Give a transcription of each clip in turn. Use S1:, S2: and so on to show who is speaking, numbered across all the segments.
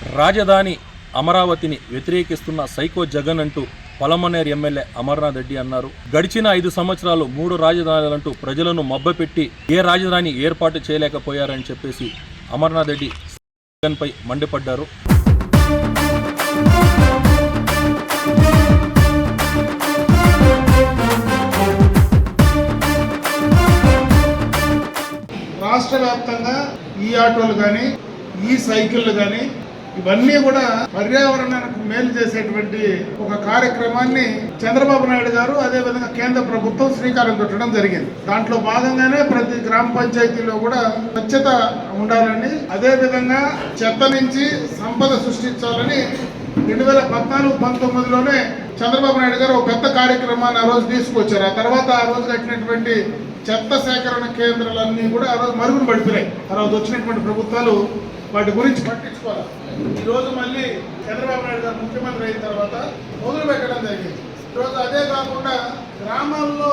S1: రాజధాని అమరావతిని వ్యతిరేకిస్తున్న సైకో జగన్ అంటూ పలమనేరు ఎమ్మెల్యే అమర్నాథ్ రెడ్డి అన్నారు. గడిచిన 5 సంవత్సరాలు 3 రాజధానులంటూ ప్రజలను మభ్యపెట్టి ఏ రాజధాని ఏర్పాటు చేయలేకపోయారని చెప్పేసి అమర్నాథ్ రెడ్డి జగన్ పై మండిపడ్డారు.
S2: రాష్ట్ర వ్యాప్తంగా ఈ ఆటోలు కానీ ఈ సైకిళ్ళు కానీ ఇవన్నీ కూడా పర్యావరణానికి మేలు చేసేటువంటి ఒక కార్యక్రమాన్ని చంద్రబాబు నాయుడు గారు అదేవిధంగా కేంద్ర ప్రభుత్వం శ్రీకారం చుట్టడం జరిగింది. దాంట్లో భాగంగానే ప్రతి గ్రామ పంచాయతీలో కూడా స్వచ్ఛత ఉండాలని, అదేవిధంగా చెత్త నుంచి సంపద సృష్టించాలని 2014-19లోనే చంద్రబాబు నాయుడు గారు ఒక పెద్ద కార్యక్రమాన్ని ఆ రోజు తీసుకొచ్చారు. ఆ తర్వాత ఆ రోజు కట్టినటువంటి చెత్త సేకరణ కేంద్రాలన్నీ కూడా ఆ రోజు మరుగున పడిపోయాయి. ఆ రోజు వచ్చినటువంటి ప్రభుత్వాలు వాటి గురించి పట్టించుకోవాలి. ఈరోజు మళ్ళీ చంద్రబాబు నాయుడు గారు ముఖ్యమంత్రి అయిన తర్వాత మొదలు పెట్టడం జరిగింది. ఈరోజు అదే కాకుండా గ్రామాల్లో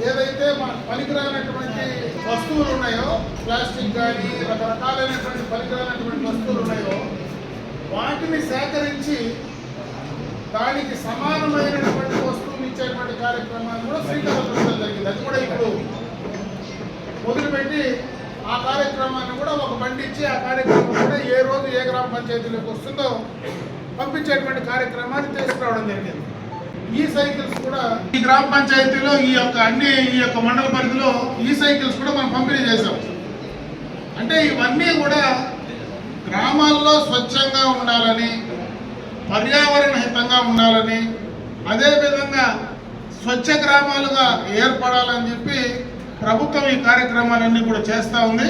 S2: ఏదైతే మనకు పనికిరానటువంటి వస్తువులు ఉన్నాయో, ప్లాస్టిక్ కానీ రకరకాలైనటువంటి పనికిరానటువంటి వస్తువులు ఉన్నాయో వాటిని సేకరించి దానికి సమానమైనటువంటి వస్తువులు ఇచ్చేటువంటి కార్యక్రమాన్ని కూడా శ్రీకారం చుట్టడం జరిగింది. అది కూడా ఇప్పుడు మొదలుపెట్టి ఆ కార్యక్రమాన్ని కూడా ఒక బండి ఇచ్చి ఆ కార్యక్రమం కూడా ఏ రోజు ఏ గ్రామ పంచాయతీలోకి వస్తుందో పంపించేటువంటి కార్యక్రమాన్ని తీసుకురావడం జరిగింది. ఈ సైకిల్స్ కూడా ఈ గ్రామ పంచాయతీలో ఈ యొక్క మండల పరిధిలో ఈ సైకిల్స్ కూడా మనం పంపిణీ చేసాం. అంటే ఇవన్నీ కూడా గ్రామాల్లో స్వచ్ఛంగా ఉండాలని, పర్యావరణ హితంగా ఉండాలని, అదేవిధంగా స్వచ్ఛ గ్రామాలుగా ఏర్పడాలని చెప్పి ప్రభుత్వం ఈ కార్యక్రమాలన్నీ కూడా చేస్తూ ఉంది.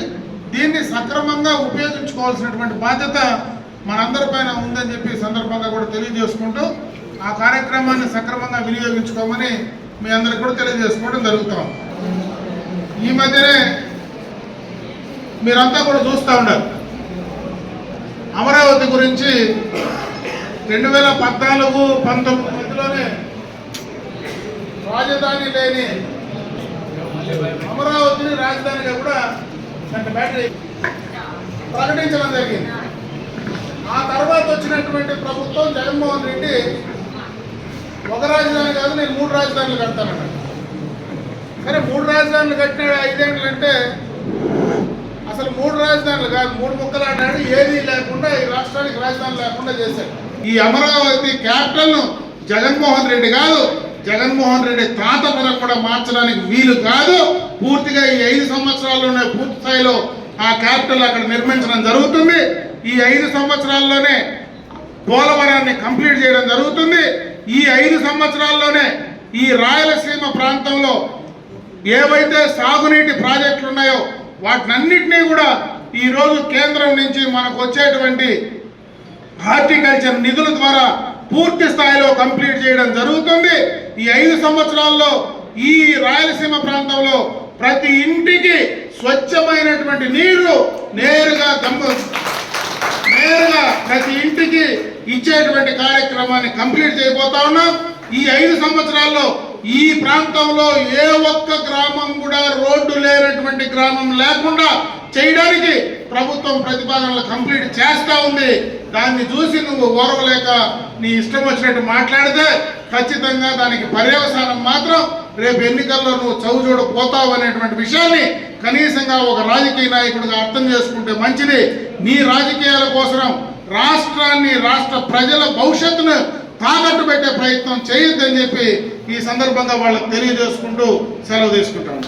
S2: దీన్ని సక్రమంగా ఉపయోగించుకోవాల్సినటువంటి బాధ్యత మనందరిపైన ఉందని చెప్పి సందర్భంగా కూడా తెలియజేసుకుంటూ ఆ కార్యక్రమాన్ని సక్రమంగా వినియోగించుకోమని మీ అందరికి కూడా తెలియజేసుకోవడం జరుగుతాం. ఈ మధ్యనే మీరంతా కూడా చూస్తూ ఉన్నారు, అమరావతి గురించి 2014-19 మధ్యలోనే రాజధాని లేని అమరావతిని రాజధానిగా కూడా ప్రకటించడం జరిగింది. ఆ తర్వాత వచ్చినటువంటి ప్రభుత్వం జగన్మోహన్ రెడ్డి ఒక రాజధాని కాదు, నేను 3 రాజధానులు కడతానన్నాడు. సరే 3 రాజధానులు కట్టిన 5 ఏళ్ళు అంటే అసలు 3 రాజధానులు కాదు, 3 ముక్కలు ఆడాడు. ఏదీ లేకుండా ఈ రాష్ట్రానికి రాజధాని లేకుండా చేశాడు. ఈ అమరావతి క్యాపిటల్ను జగన్మోహన్ రెడ్డి కాదు, జగన్మోహన్ రెడ్డి తాత తరం కూడా మార్చడానికి వీలు కాదు. పూర్తిగా ఈ 5 సంవత్సరాల్లోనే పూర్తి స్థాయిలో ఆ క్యాపిటల్ అక్కడ నిర్మించడం జరుగుతుంది. ఈ 5 సంవత్సరాల్లోనే పోలవరాన్ని కంప్లీట్ చేయడం జరుగుతుంది. ఈ 5 సంవత్సరాల్లోనే ఈ రాయలసీమ ప్రాంతంలో ఏవైతే సాగునీటి ప్రాజెక్టులు ఉన్నాయో వాటినన్నింటినీ కూడా ఈరోజు కేంద్రం నుంచి మనకు వచ్చేటువంటి హార్టికల్చర్ నిధుల ద్వారా పూర్తి స్థాయిలో కంప్లీట్ చేయడం జరుగుతుంది. ఈ 5 సంవత్సరాల్లో ఈ రాయలసీమ ప్రాంతంలో ప్రతి ఇంటికి స్వచ్ఛమైనటువంటి నీరు నేరుగా ప్రతి ఇంటికి ఇచ్చేటువంటి కార్యక్రమాన్ని కంప్లీట్ చేయబోతా ఉన్నాం. ఈ 5 సంవత్సరాల్లో ఈ ప్రాంతంలో ఏ ఒక్క గ్రామం కూడా రోడ్డు లేనటువంటి గ్రామం లేకుండా చేయడానికి ప్రభుత్వం ప్రతిపాదనలు కంప్లీట్ చేస్తూ ఉంది. దాన్ని చూసి నువ్వు ఓర్వలేక నీ ఇష్టం వచ్చినట్టు మాట్లాడితే ఖచ్చితంగా దానికి పర్యవసానం మాత్రం రేపు ఎన్నికల్లో నువ్వు చౌచూడపోతావు అనేటువంటి విషయాన్ని కనీసంగా ఒక రాజకీయ నాయకుడిగా అర్థం చేసుకుంటే మంచిది. నీ రాజకీయాల కోసం రాష్ట్రాన్ని, రాష్ట్ర ప్రజల భవిష్యత్తును తాకట్టు పెట్టే ప్రయత్నం చేయొద్దని చెప్పి ఈ సందర్భంగా వాళ్ళకి తెలియజేసుకుంటూ సెలవు తీసుకుంటాను.